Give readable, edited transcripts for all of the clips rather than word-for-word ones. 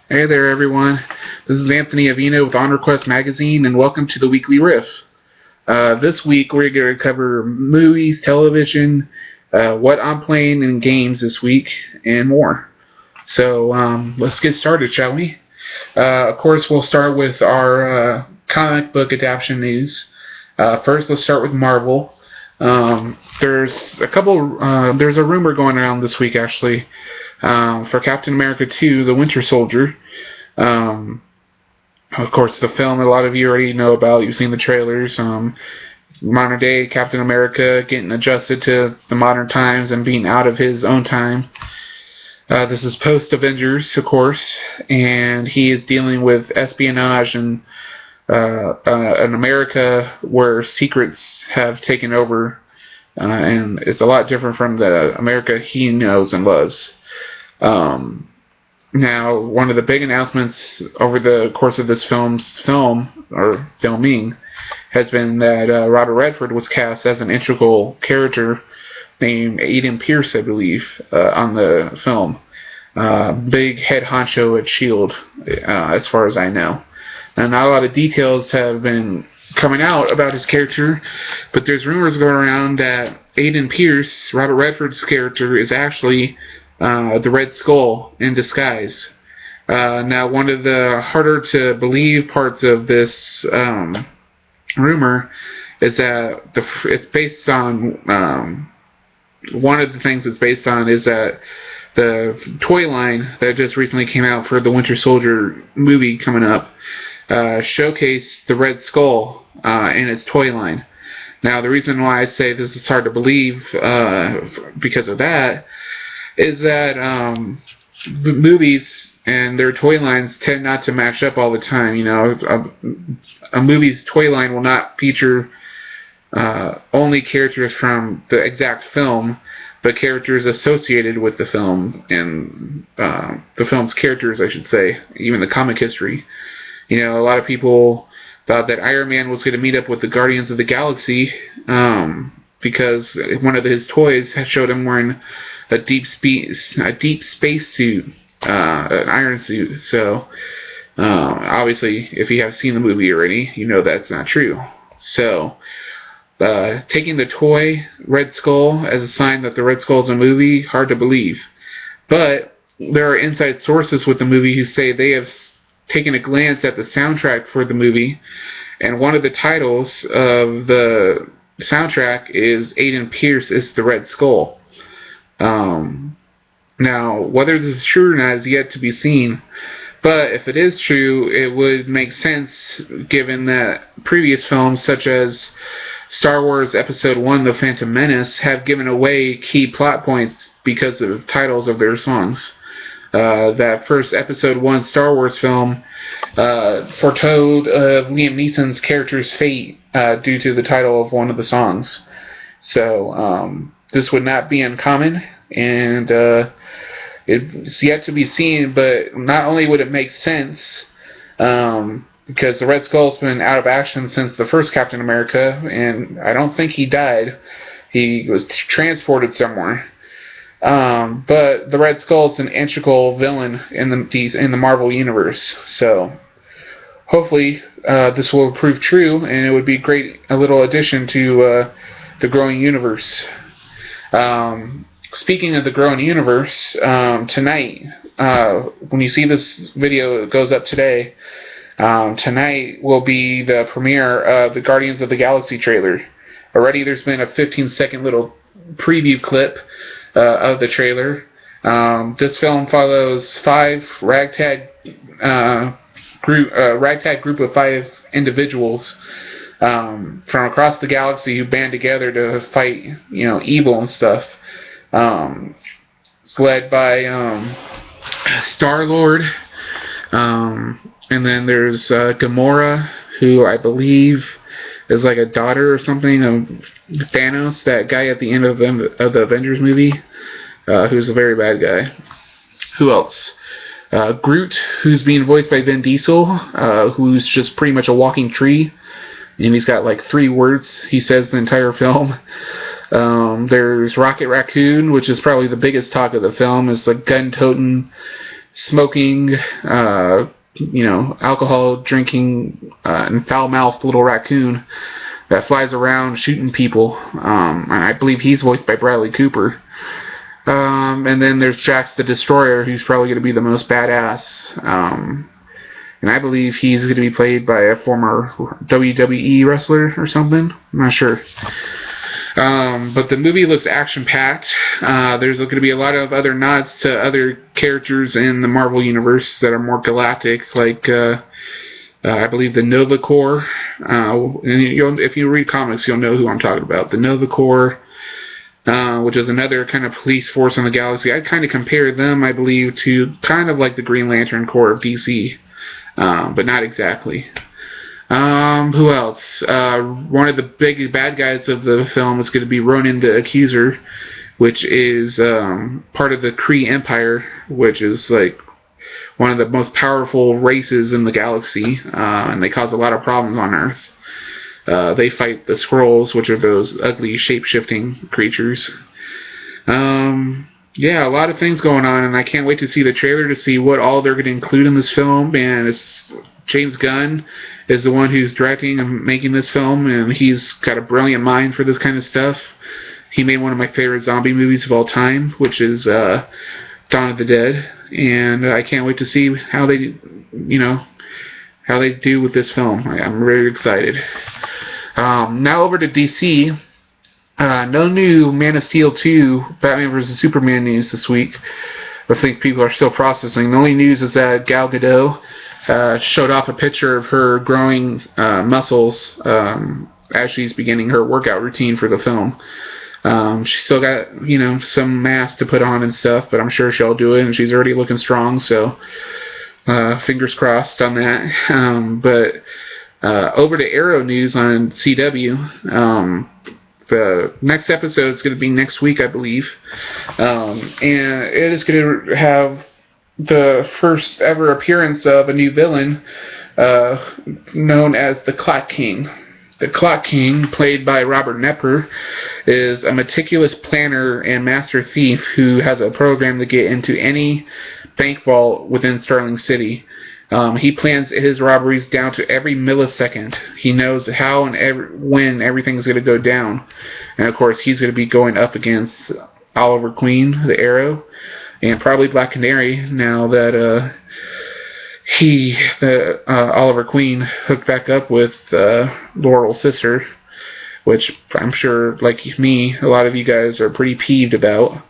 Hey there, everyone. This is Anthony Avino with On Request Magazine, and welcome to the Weekly Riff. This week, we're going to cover movies, television, what I'm playing in games this week, and more. So, let's get started, shall we? Of course, we'll start with our comic book adaptation news. First, let's start with Marvel. There's a rumor going around this week, actually, for Captain America 2, The Winter Soldier. Of course, the film a lot of you already know about. You've seen the trailers. Modern day Captain America getting adjusted to the modern times and being out of his own time. This is post-Avengers, of course, and he is dealing with espionage and an America where secrets have taken over, and it's a lot different from the America he knows and loves. Now, one of the big announcements over the course of this filming has been that Robert Redford was cast as an integral character named Aiden Pierce, I believe, on the film. Big head honcho at S.H.I.E.L.D., as far as I know. Now, not a lot of details have been coming out about his character, but there's rumors going around that Aiden Pierce, Robert Redford's character, is actually the Red Skull in disguise. Now, one of the harder to believe parts of this rumor is that it's based on one of the things it's based on is that the toy line that just recently came out for the Winter Soldier movie coming up showcased the Red Skull in its toy line. Now, the reason why I say this is hard to believe because of that is that movies and their toy lines tend not to match up all the time. You know, a movie's toy line will not feature only characters from the exact film, but characters associated with the film and the film's characters, I should say, even the comic history. You know, a lot of people thought that Iron Man was going to meet up with the Guardians of the Galaxy because one of his toys showed him wearing a deep space suit, an iron suit. So, obviously, if you have seen the movie already, you know that's not true. So, taking the toy Red Skull as a sign that the Red Skull is a movie, hard to believe. But there are inside sources with the movie who say they have taken a glance at the soundtrack for the movie, and one of the titles of the soundtrack is Aiden Pierce is the Red Skull. Now, whether this is true or not is yet to be seen, but if it is true, it would make sense given that previous films such as Star Wars Episode 1, The Phantom Menace, have given away key plot points because of the titles of their songs. That first Episode 1 Star Wars film foretold of Liam Neeson's character's fate due to the title of one of the songs. So, this would not be uncommon, and it's yet to be seen, but not only would it make sense, because the Red Skull's been out of action since the first Captain America, and I don't think he died. He was transported somewhere. But the Red Skull's an integral villain in the Marvel Universe, so hopefully this will prove true, and it would be a little addition to the growing universe. Speaking of the growing universe, tonight, when you see this video, it goes up today, tonight will be the premiere of the Guardians of the Galaxy trailer. Already there's been a 15-second little preview clip of the trailer. This film follows ragtag group of 5 individuals from across the galaxy who band together to fight, evil and stuff. It's led by Star-Lord, and then there's Gamora, who I believe is like a daughter or something of Thanos, that guy at the end of the Avengers movie, who's a very bad guy. Who else? Groot, who's being voiced by Vin Diesel, who's just pretty much a walking tree, and he's got like 3 words he says the entire film. There's Rocket Raccoon, which is probably the biggest talk of the film, is the gun-toting smoking, alcohol drinking, and foul-mouthed little raccoon that flies around shooting people. And I believe he's voiced by Bradley Cooper. And then there's Jax the Destroyer, who's probably going to be the most badass. And I believe he's going to be played by a former WWE wrestler or something. I'm not sure. But the movie looks action-packed. There's going to be a lot of other nods to other characters in the Marvel Universe that are more galactic, like I believe the Nova Corps. And if you read comics, you'll know who I'm talking about. The Nova Corps, which is another kind of police force in the galaxy. I kind of compare them, I believe, to kind of like the Green Lantern Corps of DC, but not exactly. Who else? One of the big bad guys of the film is going to be Ronan the Accuser, which is part of the Kree Empire, which is like one of the most powerful races in the galaxy, and they cause a lot of problems on Earth. They fight the Skrulls, which are those ugly shape-shifting creatures. Yeah, a lot of things going on, and I can't wait to see the trailer to see what all they're going to include in this film. And it's James Gunn is the one who's directing and making this film, and he's got a brilliant mind for this kind of stuff. He made one of my favorite zombie movies of all time, which is Dawn of the Dead, and I can't wait to see how they do with this film. I'm very excited. Now over to DC. No new Man of Steel 2 Batman vs. Superman news this week. I think people are still processing. The only news is that Gal Gadot showed off a picture of her growing muscles as she's beginning her workout routine for the film. She's still got, some mass to put on and stuff, but I'm sure she'll do it, and she's already looking strong, so fingers crossed on that. But over to Arrow news on CW. The next episode is going to be next week, I believe, and it is going to have the first ever appearance of a new villain known as the Clock King. The Clock King, played by Robert Knepper, is a meticulous planner and master thief who has a program to get into any bank vault within Starling City. He plans his robberies down to every millisecond. He knows how and when everything's going to go down. And, of course, he's going to be going up against Oliver Queen, the Arrow, and probably Black Canary, now that Oliver Queen hooked back up with Laurel's sister, which I'm sure, like me, a lot of you guys are pretty peeved about.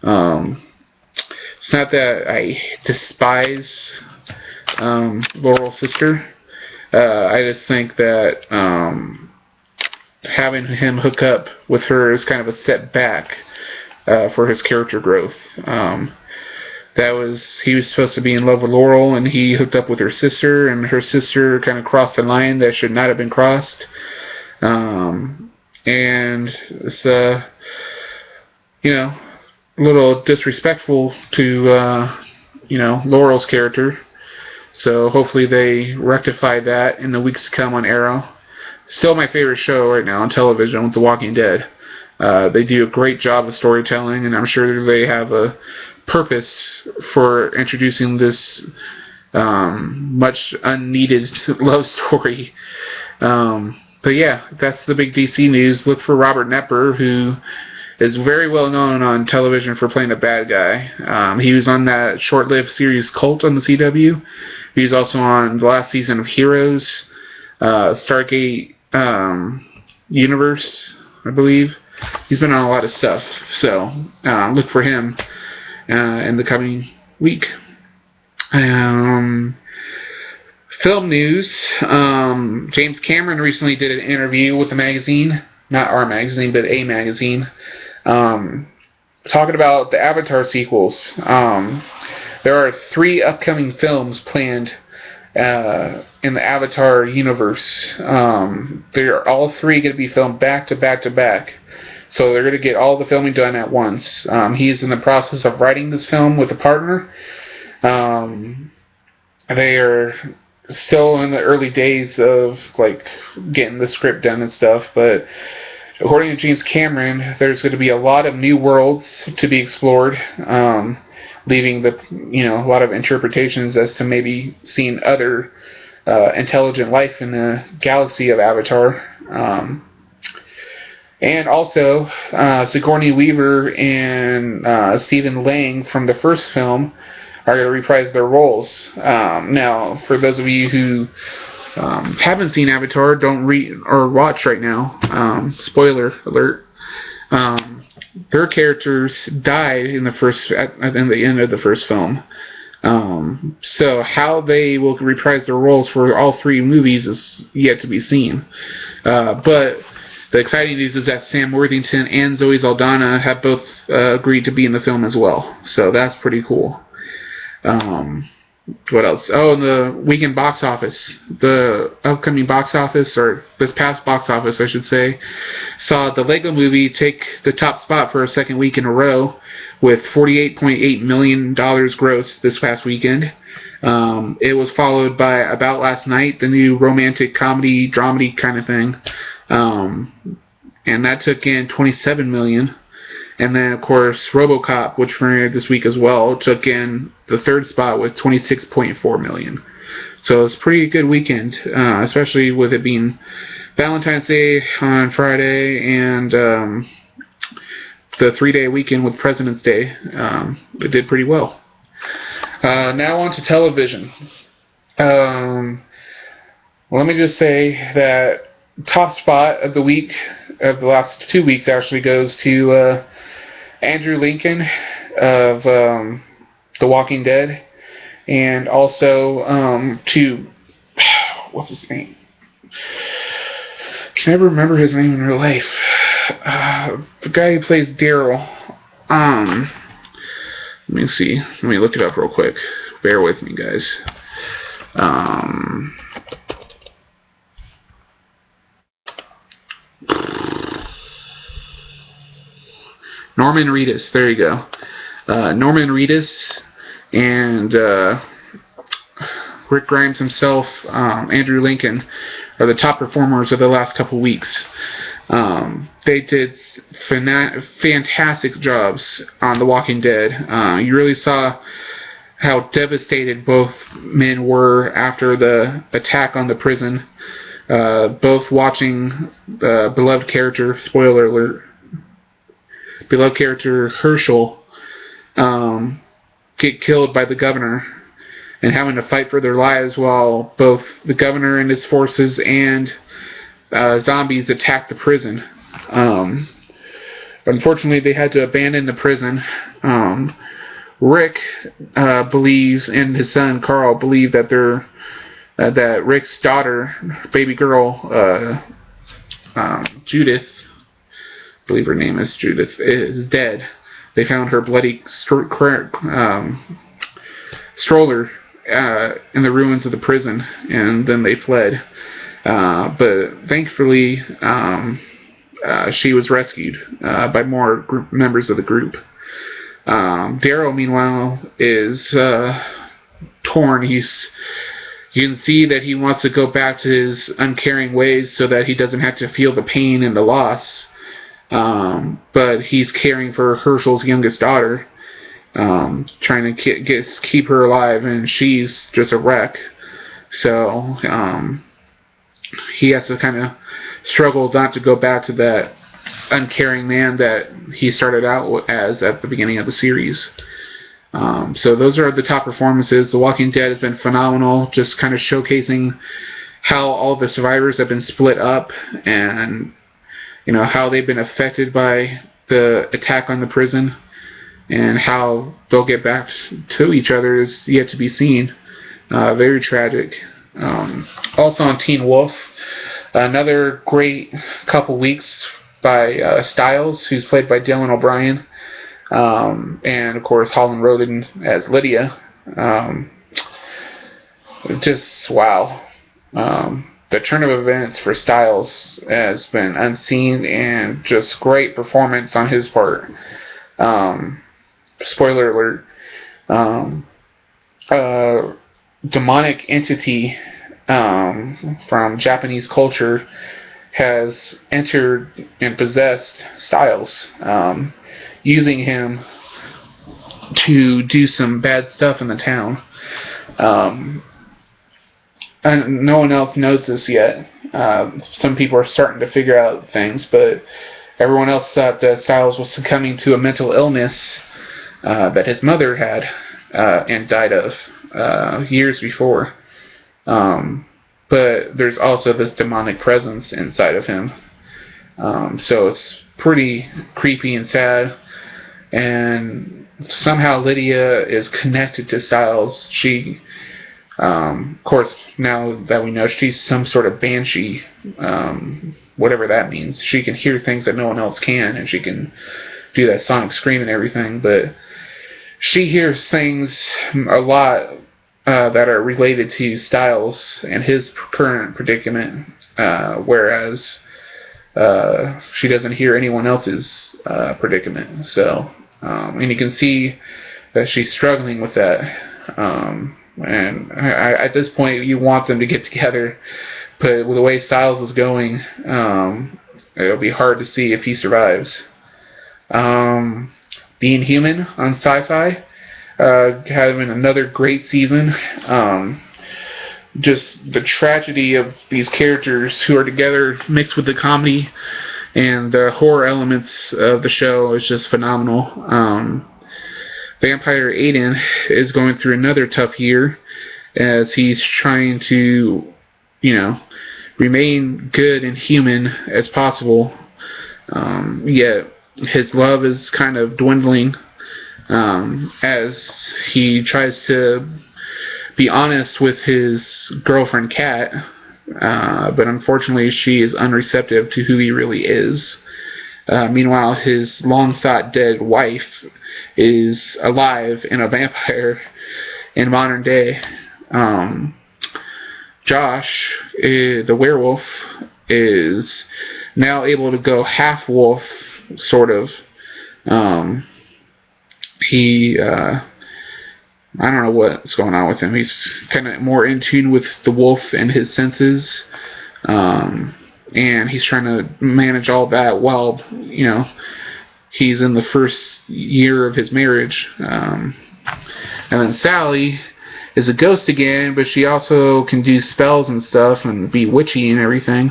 It's not that I despise Laurel's sister. I just think that having him hook up with her is kind of a setback for his character growth. He was supposed to be in love with Laurel, and he hooked up with her sister, and her sister kind of crossed a line that should not have been crossed. And it's a little disrespectful to Laurel's character. So hopefully they rectify that in the weeks to come on Arrow. Still my favorite show right now on television with The Walking Dead. They do a great job of storytelling, and I'm sure they have a purpose for introducing this much unneeded love story. But yeah, that's the big DC news. Look for Robert Knepper, who is very well known on television for playing a bad guy. He was on that short-lived series Cult on the CW. He's also on the last season of Heroes, Stargate Universe, I believe. He's been on a lot of stuff, so look for him in the coming week. Film news. James Cameron recently did an interview with a magazine, not our magazine, but a magazine, talking about the Avatar sequels. There are 3 upcoming films planned in the Avatar universe. They're all 3 going to be filmed back to back to back. So they're going to get all the filming done at once. He's in the process of writing this film with a partner. They are still in the early days of getting the script done and stuff, but according to James Cameron, there's going to be a lot of new worlds to be explored. leaving a lot of interpretations as to maybe seeing other intelligent life in the galaxy of Avatar. And also, Sigourney Weaver and Stephen Lang from the first film are going to reprise their roles. Now, for those of you who haven't seen Avatar, don't read or watch right now. Spoiler alert. Their characters died in the end of the first film. So how they will reprise their roles for all three movies is yet to be seen. But the exciting news is that Sam Worthington and Zoe Saldana have both agreed to be in the film as well. So that's pretty cool. What else? Oh, the weekend box office. The upcoming box office, or this past box office, I should say, saw the Lego Movie take the top spot for a second week in a row with $48.8 million gross this past weekend. It was followed by About Last Night, the new romantic comedy, dramedy kind of thing. And that took in $27 million. And then, of course, RoboCop, which premiered this week as well, took in the third spot with $26.4 million. So it's a pretty good weekend, especially with it being Valentine's Day on Friday and the 3-day weekend with President's Day. It did pretty well. Now on to television. Let me just say that top spot of the week, of the last 2 weeks actually, goes to Andrew Lincoln of The Walking Dead, and also to, what's his name? Can never remember his name in real life. The guy who plays Daryl. Let me see. Let me look it up real quick. Bear with me, guys. Norman Reedus. There you go. Norman Reedus and Rick Grimes himself, Andrew Lincoln, are the top performers of the last couple weeks. They did fantastic jobs on The Walking Dead. You really saw how devastated both men were after the attack on the prison. Both watching the beloved character, spoiler alert, beloved character Herschel get killed by the governor, and having to fight for their lives while both the governor and his forces and zombies attack the prison. Unfortunately, they had to abandon the prison. Rick believes, and his son Carl believe that that Rick's daughter, baby girl, Judith, I believe her name is Judith, is dead. They found her bloody stroller in the ruins of the prison, and then they fled. But thankfully, she was rescued by more members of the group. Daryl, meanwhile, is torn. You can see that he wants to go back to his uncaring ways so that he doesn't have to feel the pain and the loss. But he's caring for Herschel's youngest daughter, trying to keep her alive, and she's just a wreck. So he has to kind of struggle not to go back to that uncaring man that he started out as at the beginning of the series. So those are the top performances. The Walking Dead has been phenomenal, just kind of showcasing how all the survivors have been split up, and how they've been affected by the attack on the prison, and how they'll get back to each other is yet to be seen. Very tragic. Also on Teen Wolf, another great couple weeks by Stiles, who's played by Dylan O'Brien, and of course Holland Roden as Lydia. Just wow. The turn of events for Stiles has been unseen, and just great performance on his part. Spoiler alert. Demonic entity from Japanese culture has entered and possessed Stiles, using him to do some bad stuff in the town. And no one else knows this yet. Some people are starting to figure out things, but everyone else thought that Styles was succumbing to a mental illness that his mother had and died of years before. But there's also this demonic presence inside of him. So it's pretty creepy and sad. And somehow Lydia is connected to Styles. She, of course, now that we know she's some sort of banshee, whatever that means. She can hear things that no one else can, and she can do that sonic scream and everything. But she hears things a lot that are related to Styles and his current predicament, whereas she doesn't hear anyone else's predicament. So, and you can see that she's struggling with that. And at this point, you want them to get together, but with the way Styles is going, it'll be hard to see if he survives. Being Human on Sci-Fi, having another great season. Just the tragedy of these characters who are together mixed with the comedy and the horror elements of the show is just phenomenal. Vampire Aiden is going through another tough year as he's trying to, remain good and human as possible. Yet his love is kind of dwindling as he tries to be honest with his girlfriend Kat, but unfortunately she is unreceptive to who he really is. Meanwhile, his long-thought dead wife is alive and a vampire in modern day. Josh, the werewolf, is now able to go half wolf, sort of. I don't know what's going on with him. He's kind of more in tune with the wolf and his senses. And he's trying to manage all that while, he's in the first year of his marriage. And then Sally is a ghost again, but she also can do spells and stuff and be witchy and everything.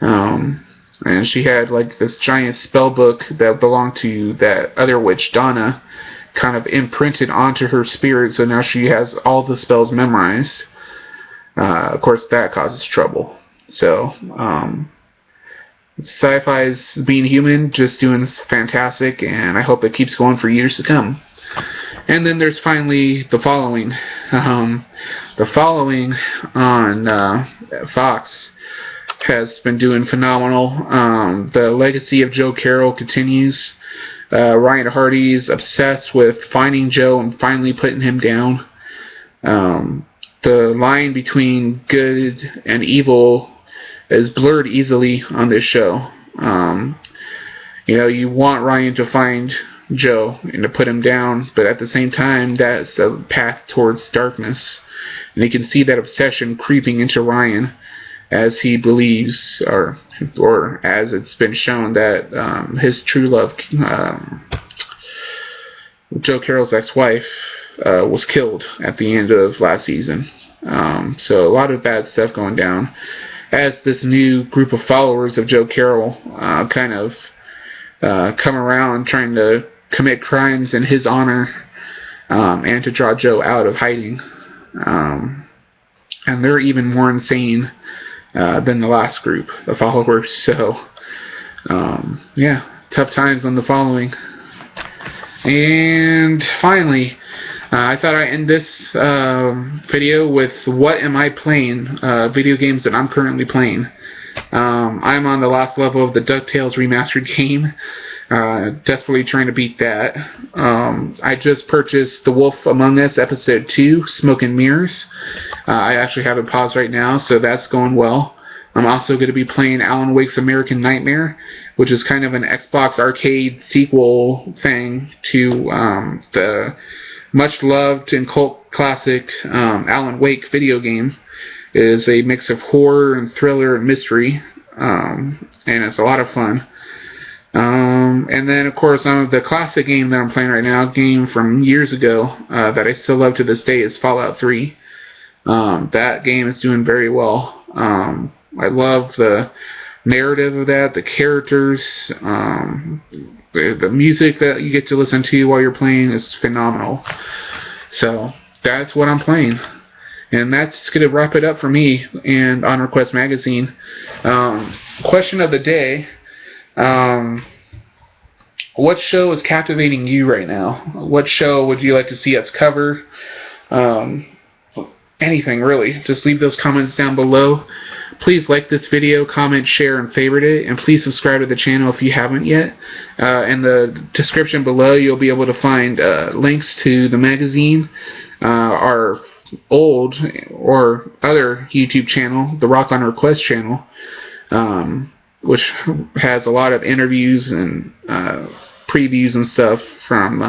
And she had this giant spell book that belonged to that other witch, Donna, kind of imprinted onto her spirit, so now she has all the spells memorized. Of course, that causes trouble. So, Sci-Fi's Being Human, just doing fantastic, and I hope it keeps going for years to come. And then there's finally The Following. The Following on Fox has been doing phenomenal. The legacy of Joe Carroll continues. Ryan Hardy's obsessed with finding Joe and finally putting him down. The line between good and evil is blurred easily on this show. You want Ryan to find Joe and to put him down, but at the same time, that's a path towards darkness. And you can see that obsession creeping into Ryan as he believes, or as it's been shown, that his true love, Joe Carroll's ex-wife, was killed at the end of last season. So a lot of bad stuff going down as this new group of followers of Joe Carroll kind of come around trying to commit crimes in his honor and to draw Joe out of hiding. And they're even more insane than the last group of followers. So, tough times on The Following. And finally, I thought I'd end this video with what am I playing, video games that I'm currently playing. I'm on the last level of the DuckTales remastered game, desperately trying to beat that. I just purchased The Wolf Among Us Episode 2, Smoke and Mirrors. I actually have it paused right now, so that's going well. I'm also going to be playing Alan Wake's American Nightmare, which is kind of an Xbox arcade sequel thing to the much-loved and cult classic Alan Wake video game. It is a mix of horror and thriller and mystery, and it's a lot of fun. And then, of course, the classic game that I'm playing right now, a game from years ago that I still love to this day, is Fallout 3. That game is doing very well. I love the narrative of that, the characters, the music that you get to listen to while you're playing is phenomenal. So that's what I'm playing. And that's going to wrap it up for me and On Request Magazine. Question of the day. What show is captivating you right now? What show would you like to see us cover? Anything, really. Just leave those comments down below. Please like this video, comment, share, and favorite it. And please subscribe to the channel if you haven't yet. In the description below, you'll be able to find links to the magazine, our old or other YouTube channel, the Rock on Request channel, which has a lot of interviews and previews and stuff from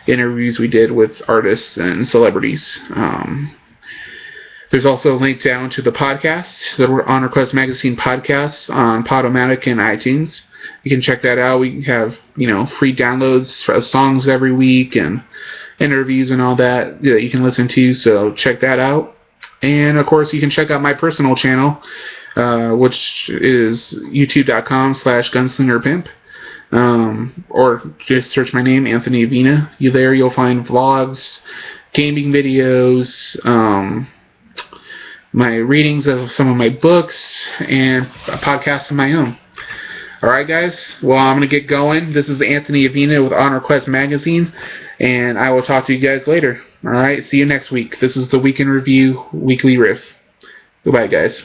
interviews we did with artists and celebrities. There's also a link down to the podcast, the On Request Magazine podcast on Podomatic and iTunes. You can check that out. We have, free downloads of songs every week and interviews and all that you can listen to, so check that out. And of course, you can check out my personal channel, which is youtube.com/gunslingerpimp, or just search my name, Anthony Avina. You'll find vlogs, gaming videos, my readings of some of my books, and a podcast of my own. Alright guys, well, I'm going to get going. This is Anthony Avina with On Request Magazine, and I will talk to you guys later. Alright, see you next week. This is the Week in Review Weekly Riff. Goodbye guys.